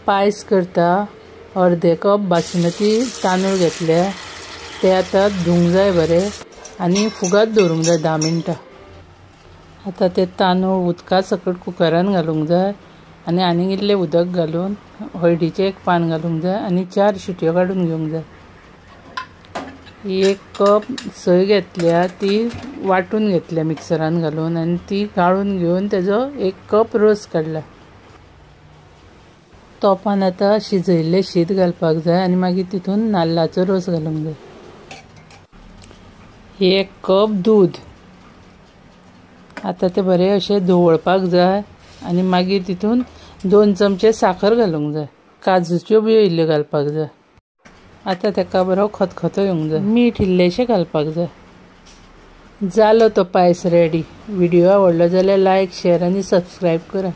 पायस करता अर्धे कप बासमती तांदूळ घेतले ते आता धुवंक जाय बरें आनी फुगत दवरूंक जाय 10 मिनटां। आता ते तांदूळ उदका सकट कुकरान घालूंक जाय आनी आनीक इल्लें उदक घालून हळदीचें एक पान घालूंक जाय आनी 4 शिटयो काडून घेवंक जाय। 1 कप सोय घेतल्या ती वाटून घेतल्या मिक्सरान घालून आनी ती गाळून घेवन तेजो 1 कप रोस काडला। तोपान आता शिजयल्लें शीत घालपाक जाय आनी मागीर तितून नाल्लाचो रोस घालूंक जाय। 1 कप दूध आता ते बरें अशें धवळपाक जाय आनी मागीर तितून 2 चमचे साखर घालूंक जाय। काजूच्यो बियो इल्ल्यो घालपाक जाय। आता तेका बरो खतखतो येवंक जाय। मीठ इल्लेशें घालपाक जाय। जालो तो पायस रेडी। व्हिडिओ आवडलो जाल्यार लायक शेअर आनी सबस्क्राईब करा।